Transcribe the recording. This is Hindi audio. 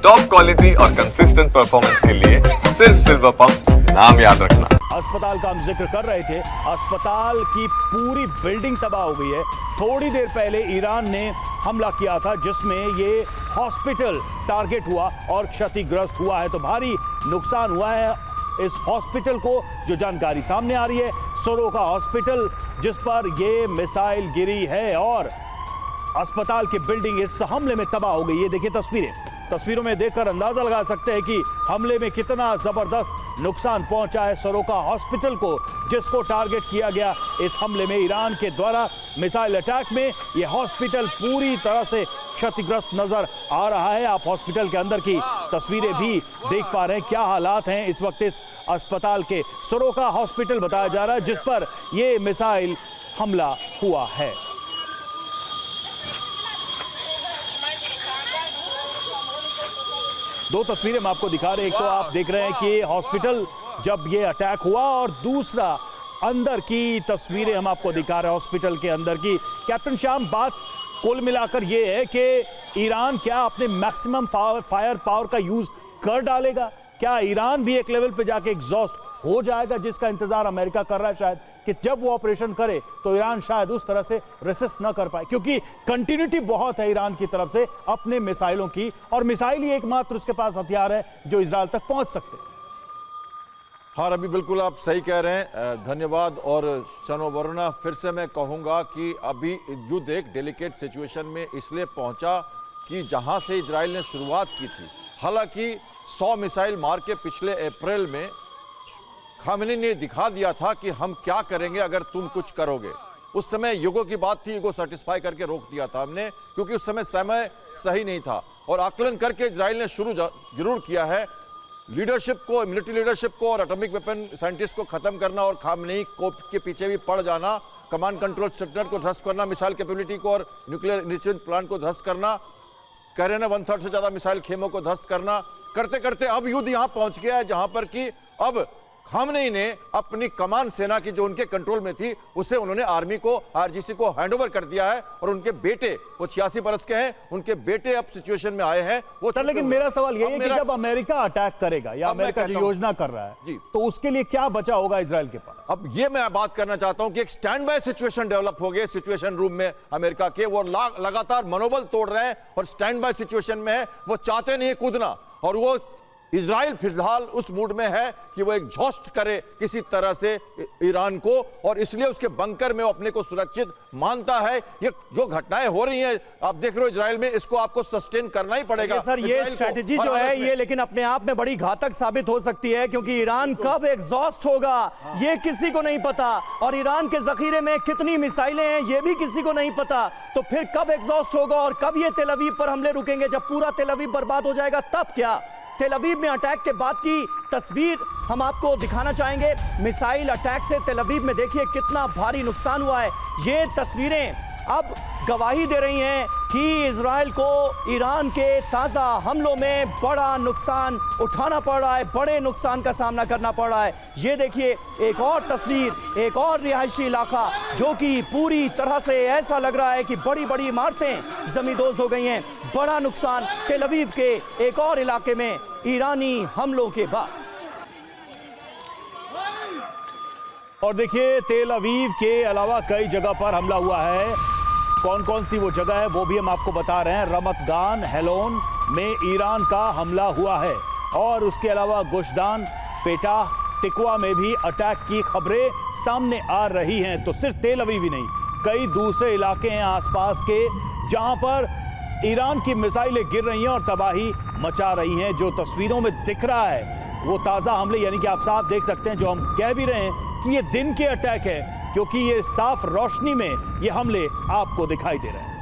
टॉप क्वालिटी और कंसिस्टेंट परफॉर्मेंस के लिए सिर्फ सिल्वर पंप नाम याद रखना। अस्पताल का हम जिक्र कर रहे थे, अस्पताल की पूरी बिल्डिंग तबाह हो गई है। थोड़ी देर पहले ईरान ने हमला किया था जिसमें ये हॉस्पिटल टारगेट हुआ और क्षतिग्रस्त हुआ है, तो भारी नुकसान हुआ है इस हॉस्पिटल को। जो जानकारी सामने आ रही है, सोरोका हॉस्पिटल जिस पर ये मिसाइल गिरी है और अस्पताल की बिल्डिंग इस हमले में तबाह हो गई। ये देखिए तस्वीरों में देखकर अंदाजा लगा सकते हैं कि हमले में कितना जबरदस्त नुकसान पहुंचा है सोरोका हॉस्पिटल को, जिसको टारगेट किया गया इस हमले में। ईरान के द्वारा मिसाइल अटैक में यह हॉस्पिटल पूरी तरह से क्षतिग्रस्त नजर आ रहा है। आप हॉस्पिटल के अंदर की तस्वीरें भी देख पा रहे हैं, क्या हालात हैं इस वक्त इस अस्पताल के। सोरोका हॉस्पिटल बताया जा रहा है जिस पर यह मिसाइल हमला हुआ है। दो तस्वीरें हम आपको दिखा रहे हैं, एक तो आप देख रहे हैं कि हॉस्पिटल जब ये अटैक हुआ और दूसरा अंदर की तस्वीरें हम आपको दिखा रहे हैं हॉस्पिटल के अंदर की। कैप्टन श्याम, बात कुल मिलाकर ये है कि ईरान क्या अपने मैक्सिमम फायर पावर का यूज कर डालेगा? क्या ईरान भी एक लेवल पे जाके एग्जॉस्ट हो जाएगा, जिसका इंतजार अमेरिका कर रहा है शायद कि जब वो ऑपरेशन करे तो ईरान शायद उस तरह से रेसिस्ट ना कर पाए, क्योंकि कंटिन्यूटी बहुत है ईरान की तरफ से अपने मिसाइलों की, और मिसाइल ही एकमात्र उसके पास हथियार है जो इजराइल तक पहुंच सकते हैं। हाँ रवि, बिल्कुल आप सही कह रहे हैं, धन्यवाद। और शनोवरुणा, फिर से मैं कहूंगा कि अभी युद्ध एक डेलिकेट सिचुएशन में इसलिए पहुंचा कि जहां से इजराइल ने शुरुआत की थी, हालांकि 100 मिसाइल मार के पिछले अप्रैल में खामेनी ने दिखा दिया था कि हम क्या करेंगे अगर तुम कुछ करोगे। उस समय युगों की बात थी, युगों सेटिस्फाई करके रोक दिया था हमने, क्योंकि उस समय सही नहीं था। और आकलन करके इजराइल ने शुरू जरूर किया है लीडरशिप को, मिलिट्री लीडरशिप को और एटॉमिक वेपन साइंटिस्ट को खत्म करना और खामेनी को के पीछे भी पड़ जाना, कमांड कंट्रोल सेंटर को ध्वस्त करना, मिसाइल कैपेबिलिटी को और न्यूक्लियर इन्रिचमेंट प्लांट को ध्वस्त करना, करेना 1/3 से ज्यादा मिसाइल खेमों को ध्वस्त करना। करते करते अब युद्ध यहां पहुंच गया है जहां पर कि अब खामेनी ने अपनी कमान सेना की जो उनके कंट्रोल में थी उसे उन्होंने आर्मी को, आरजीसी को हैंडओवर कर दिया है, और उनके बेटे, वो 86 बरस के हैं, उनके बेटे अब सिचुएशन में आए हैं वो। सर, लेकिन मेरा सवाल यह है कि जब अमेरिका अटैक करेगा या अमेरिका जो योजना कर रहा है जी, तो उसके लिए क्या बचा होगा इजराइल के पास? अब ये मैं बात करना चाहता हूं कि एक स्टैंड बाय सिचुएशन डेवलप हो गया सिचुएशन रूम में अमेरिका के। वो लगातार मनोबल तोड़ रहे हैं और स्टैंड बाय सिचुएशन में है, वो चाहते नहीं कूदना, और वो इजराइल फिलहाल उस मूड में है कि वो एग्जॉस्ट करे किसी तरह से ईरान को, और इसलिए उसके बंकर में वो अपने को सुरक्षित मानता है। ये जो घटनाएं हो रही हैं आप देख रहे हो इजराइल में, इसको आपको सस्टेन करना ही पड़ेगा। सर, ये स्ट्रेटेजी जो है ये लेकिन अपने आप में बड़ी घातक साबित हो सकती है, क्योंकि ईरान कब एग्जॉस्ट होगा ये किसी को नहीं पता, और ईरान के जखीरे में कितनी मिसाइलें हैं ये भी किसी को नहीं पता। तो फिर कब एग्जॉस्ट होगा और कब ये तेल अवीव पर हमले रुकेंगे? जब पूरा तेल अवीव बर्बाद हो जाएगा तब क्या? तेल अवीव में अटैक के बाद की तस्वीर हम आपको दिखाना चाहेंगे। मिसाइल अटैक से तेल अवीव में देखिए कितना भारी नुकसान हुआ है। ये तस्वीरें अब गवाही दे रही हैं कि इजराइल को ईरान के ताज़ा हमलों में बड़ा नुकसान उठाना पड़ रहा है, बड़े नुकसान का सामना करना पड़ रहा है। ये देखिए एक और तस्वीर, एक और रिहायशी इलाका जो कि पूरी तरह से ऐसा लग रहा है कि बड़ी बड़ी इमारतें जमींदोज हो गई हैं। बड़ा नुकसान तेल अवीव के एक और इलाके में ईरानी हमलों के बाद। और देखिए तेल अवीव के अलावा कई जगह पर हमला हुआ है। कौन कौन सी वो जगह है वो भी हम आपको बता रहे हैं। रमत गान, हेलोन में ईरान का हमला हुआ है, और उसके अलावा गुशदान, पेटा, तिकवा में भी अटैक की खबरें सामने आ रही हैं। तो सिर्फ तेल अवीव ही नहीं, कई दूसरे इलाके हैं आसपास के जहां पर ईरान की मिसाइलें गिर रही हैं और तबाही मचा रही हैं। जो तस्वीरों में दिख रहा है वो ताज़ा हमले, यानी कि आप साफ देख सकते हैं, जो हम कह भी रहे हैं कि ये दिन के अटैक है, क्योंकि ये साफ रोशनी में ये हमले आपको दिखाई दे रहे हैं।